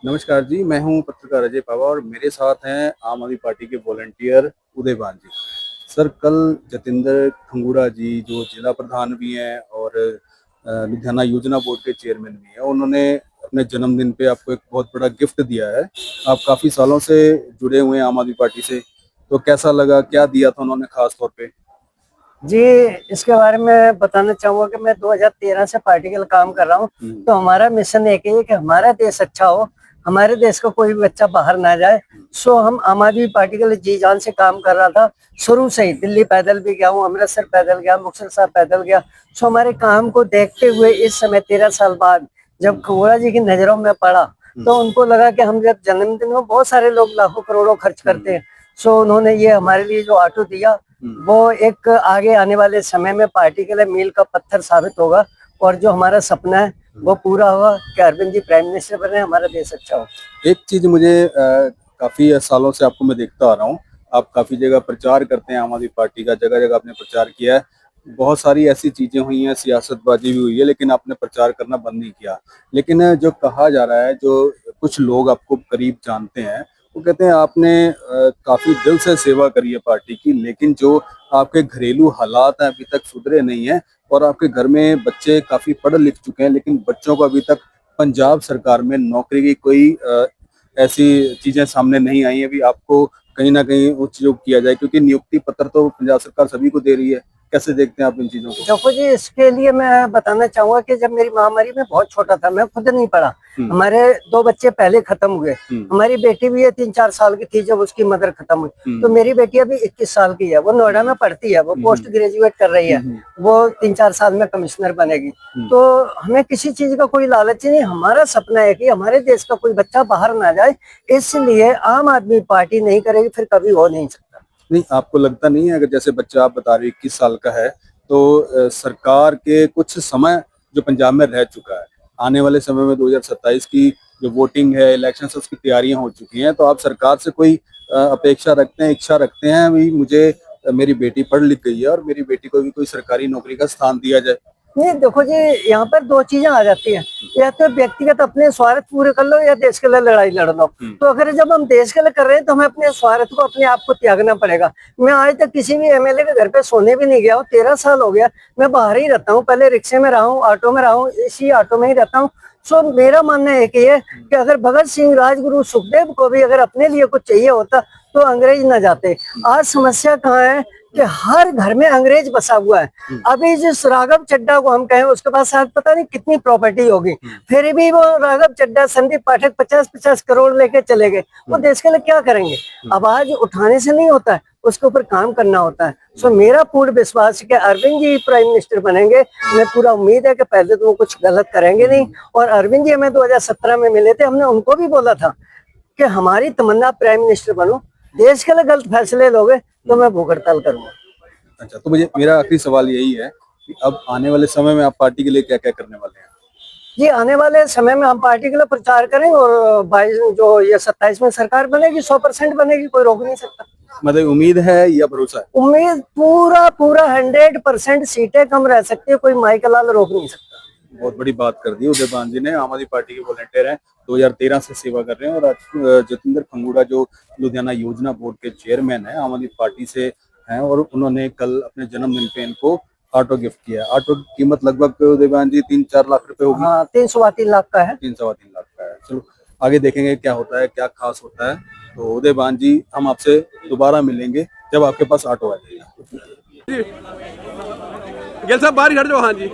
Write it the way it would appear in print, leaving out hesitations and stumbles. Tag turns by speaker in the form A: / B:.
A: नमस्कार जी, मैं हूं पत्रकार अजय पवार और मेरे साथ हैं आम आदमी पार्टी के वॉलंटियर उदयभान जी। सर, कल जतिंदर खंगूड़ा जी जो जिला प्रधान भी हैं और लुधियाना योजना बोर्ड के चेयरमैन भी हैं, उन्होंने अपने जन्मदिन पे आपको एक बहुत बड़ा गिफ्ट दिया है। आप काफ़ी सालों से जुड़े हुए हैं आम आदमी पार्टी से, तो कैसा लगा, क्या दिया था उन्होंने खास तौर पे?
B: जी, इसके बारे में बताना चाहूँगा कि मैं 2013 से पार्टी के लिए काम कर रहा हूँ। तो हमारा मिशन एक ही है कि हमारा देश अच्छा हो, हमारे देश का कोई भी बच्चा बाहर ना जाए। सो हम आम आदमी पार्टी के लिए जी जान से काम कर रहा था शुरू से ही। दिल्ली पैदल भी गया हूँ, अमृतसर पैदल गया, मुक्तसर साहब पैदल गया। सो हमारे काम को देखते हुए इस समय 13 साल बाद जब खंगूड़ा जी की नजरों में पड़ा, तो उनको लगा कि हम जब जन्मदिन में बहुत सारे लोग लाखों करोड़ों खर्च करते हैं, सो उन्होंने ये हमारे लिए जो ऑटो दिया वो एक आगे आने वाले समय में पार्टी के लिए मील का पत्थर साबित होगा। और जो हमारा सपना है वो पूरा होगा कि अरविंद जी प्राइम मिनिस्टर बने, हमारा देश अच्छा हो।
A: एक चीज मुझे काफी सालों से आपको मैं देखता आ रहा हूँ, आप काफी जगह प्रचार करते हैं आम आदमी पार्टी का, जगह जगह आपने प्रचार किया है। बहुत सारी ऐसी चीजें हुई हैं, सियासतबाजी भी हुई है, लेकिन आपने प्रचार करना बंद नहीं किया। लेकिन जो कहा जा रहा है, जो कुछ लोग आपको करीब जानते हैं, वो कहते हैं आपने काफी दिल से सेवा करी है पार्टी की, लेकिन जो आपके घरेलू हालात हैं अभी तक सुधरे नहीं है। और आपके घर में बच्चे काफी पढ़ लिख चुके हैं, लेकिन बच्चों को अभी तक पंजाब सरकार में नौकरी की कोई ऐसी चीजें सामने नहीं आई है। अभी आपको कहीं ना कहीं उच्च योग किया जाए, क्योंकि नियुक्ति पत्र तो पंजाब सरकार सभी को दे रही है। कैसे देखते हैं आप इन चीजों को?
B: देखो जी, इसके लिए मैं बताना चाहूंगा कि जब मेरी महामारी में बहुत छोटा था, मैं खुद नहीं पढ़ा। हमारे 2 बच्चे पहले खत्म हुए। हमारी बेटी भी है 3-4 साल की थी जब उसकी मदर खत्म हुई। तो मेरी बेटी अभी 21 साल की है, वो नोएडा में पढ़ती है, वो पोस्ट ग्रेजुएट कर रही है, वो 3-4 साल में कमिश्नर बनेगी। तो हमें किसी चीज का कोई लालच नहीं, हमारा सपना है कि हमारे देश का कोई बच्चा बाहर ना जाए। इसलिए आम आदमी पार्टी नहीं करेगी, फिर कभी हो नहीं सकता।
A: नहीं, आपको लगता नहीं है, अगर जैसे बच्चा आप बता रहे 21 साल का है, तो सरकार के कुछ समय जो पंजाब में रह चुका है, आने वाले समय में 2027 की जो वोटिंग है, इलेक्शन है, उसकी तैयारियां हो चुकी हैं, तो आप सरकार से कोई अपेक्षा रखते हैं, इच्छा रखते हैं भी मुझे मेरी बेटी पढ़ लिख गई है और मेरी बेटी को भी कोई सरकारी नौकरी का स्थान दिया जाए?
B: नहीं, देखो जी, यहाँ पर 2 चीजें आ जाती हैं। या तो व्यक्तिगत अपने स्वार्थ पूरे कर लो या देश के लिए लड़ाई लड़ लो। तो अगर जब हम देश के लिए कर रहे हैं तो हमें अपने स्वार्थ को, अपने आप को त्यागना पड़ेगा। मैं आज तक किसी भी एमएलए के घर पे सोने भी नहीं गया हूँ, 13 साल हो गया। मैं बाहर ही रहता हूँ, पहले रिक्शे में रहा हूँ, ऑटो में रहा हूँ, इसी ऑटो में ही रहता हूँ। सो मेरा मानना एक ही है कि अगर भगत सिंह, राजगुरु, सुखदेव को भी अगर अपने लिए कुछ चाहिए होता तो अंग्रेज न जाते। आज समस्या कहाँ है कि हर घर में अंग्रेज बसा हुआ है। अभी जिस राघव चड्ढा को हम कहें, उसके पास शायद पता नहीं कितनी प्रॉपर्टी होगी, फिर भी वो राघव चड्ढा, संदीप पाठक 50-50 करोड़ लेके चले गए। वो देश के लिए क्या करेंगे? आवाज उठाने से नहीं होता है, उसके ऊपर काम करना होता है। सो मेरा पूर्ण विश्वास है कि अरविंद जी प्राइम मिनिस्टर बनेंगे। हमें पूरा उम्मीद है कि पहले तो वो कुछ गलत करेंगे नहीं। और अरविंद जी हमें 2017 में मिले थे, हमने उनको भी बोला था कि हमारी तमन्ना प्राइम मिनिस्टर बनो, देश के लिए गलत फैसले लोगे तो मैं भूख हड़ताल करूंगा।
A: अच्छा, तो मुझे मेरा आखिरी सवाल यही है कि अब आने वाले समय में आप पार्टी के लिए क्या क्या करने वाले हैं?
B: जी, आने वाले समय में हम पार्टी के लिए प्रचार करेंगे और 22 जो ये 27 में सरकार बनेगी, 100% बनेगी, कोई रोक नहीं सकता।
A: मतलब उम्मीद है या भरोसा है?
B: उम्मीद पूरा पूरा 100% सीटें कम रह सकती है, कोई माई का लाल रोक नहीं सकता।
A: बहुत बड़ी बात कर दी उदयभान जी ने। आम आदमी पार्टी के वॉलंटियर हैं, 2013 से सेवा कर रहे हैं और आज जतिंदर खंगूड़ा जो लुधियाना योजना बोर्ड के चेयरमैन है, आम आदमी पार्टी से हैं, और उन्होंने कल अपने जन्मदिन पे इनको ऑटो गिफ्ट किया है। ऑटो की कीमत लगभग उदयभान जी 3-4 लाख रुपए होगी।
B: हाँ, 3-3.25 लाख का है।
A: 3-3.25 लाख का है। चलो आगे देखेंगे क्या होता है, क्या खास होता है। तो उदयभान जी, हम आपसे दोबारा मिलेंगे जब आपके पास ऑटो आ जाएगा।
C: गिल साहब बाहर ही हट जाओ। हाँ जी।